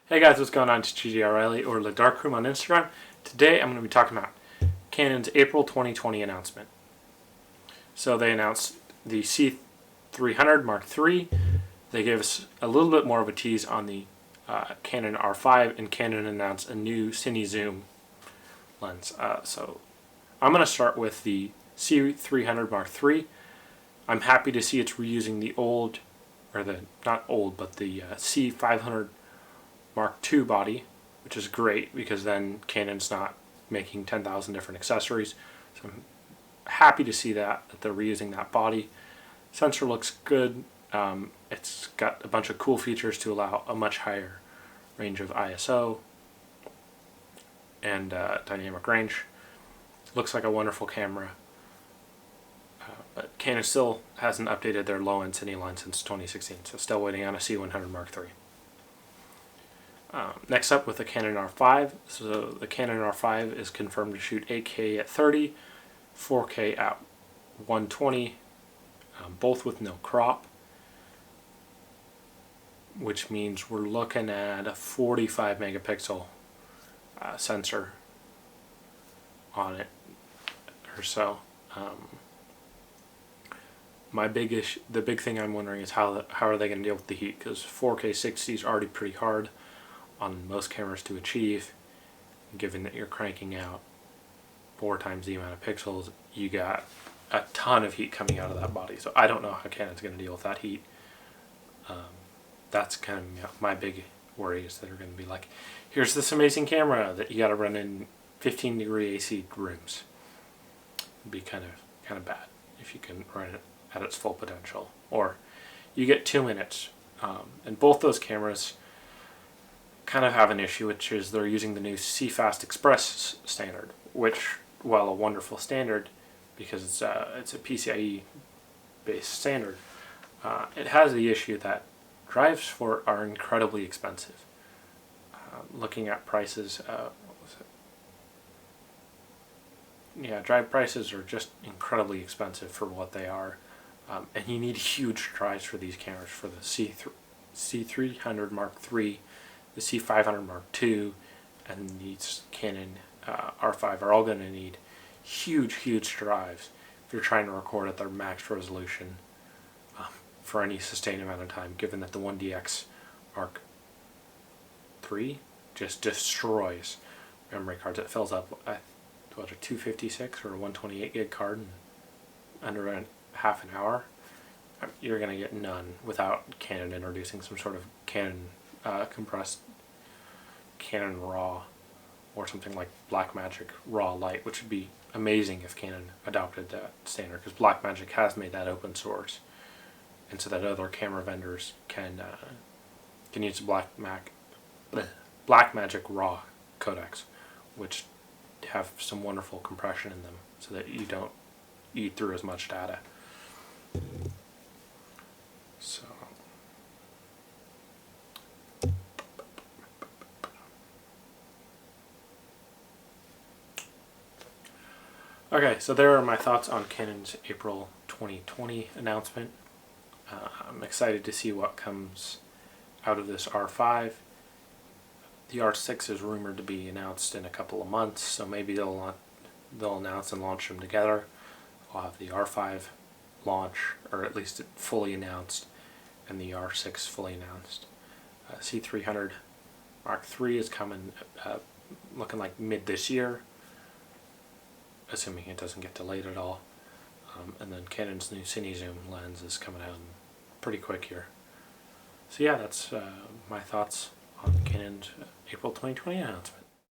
Hey guys, what's going on? It's GG O'Reilly or The Darkroom on Instagram. Today I'm going to be talking about Canon's April 2020 announcement. So they announced the C300mkIII. They gave us a little bit more of a tease on the Canon R5, and Canon announced a new cine zoom lens. So I'm going to start with the C300mkIII. I'm happy to see it's reusing the old, or the not old, but the C500 Mark II body, which is great because then Canon's not making 10,000 different accessories. So I'm happy to see that they're reusing that body. Sensor looks good. It's got a bunch of cool features to allow a much higher range of ISO and dynamic range. Looks like a wonderful camera. But Canon still hasn't updated their low-end cine line since 2016, so still waiting on a C100mkIII. Next up with the Canon R5. So the Canon R5 is confirmed to shoot 8K at 30, 4K at 120, both with no crop, which means we're looking at a 45 megapixel sensor on it or so. The big thing I'm wondering is how are they going to deal with the heat, because 4K 60 is already pretty hard on most cameras to achieve, given that you're cranking out 4 times the amount of pixels. You got a ton of heat coming out of that body, so I don't know how Canon's going to deal with that heat. That's kind of my big worry, is that they're going to be like, here's this amazing camera that you got to run in 15-degree AC rooms. It'd be kind of bad if you can run it at its full potential, or you get 2 minutes. And both those cameras kind of have an issue, which is they're using the new CFast Express standard, which, while a wonderful standard because it's a PCIe based standard, it has the issue that drives for it are incredibly expensive. Looking at prices, drive prices are just incredibly expensive for what they are, and you need huge drives for these cameras. For the C300mkIII, the C500mkII, and the Canon R5 are all going to need huge drives if you're trying to record at their max resolution for any sustained amount of time, given that the 1DX Mark III just destroys memory cards. It fills up a 256 or a 128 gig card in under half an hour. You're going to get none without Canon introducing some sort of Canon compressed Canon RAW, or something like Blackmagic RAW Lite, which would be amazing if Canon adopted that standard, because Blackmagic has made that open source, and so that other camera vendors can use Blackmagic RAW codecs, which have some wonderful compression in them, so that you don't eat through as much data. So okay, so there are my thoughts on Canon's April 2020 announcement. I'm excited to see what comes out of this R5. The R6 is rumored to be announced in a couple of months, so maybe they'll announce and launch them together. I'll have the R5 launch, or at least fully announced, and the R6 fully announced. C300mkIII is coming, looking like mid this year, assuming it doesn't get delayed at all. And then Canon's new cine zoom lens is coming out pretty quick here. So yeah, that's my thoughts on Canon's April 2020 announcement.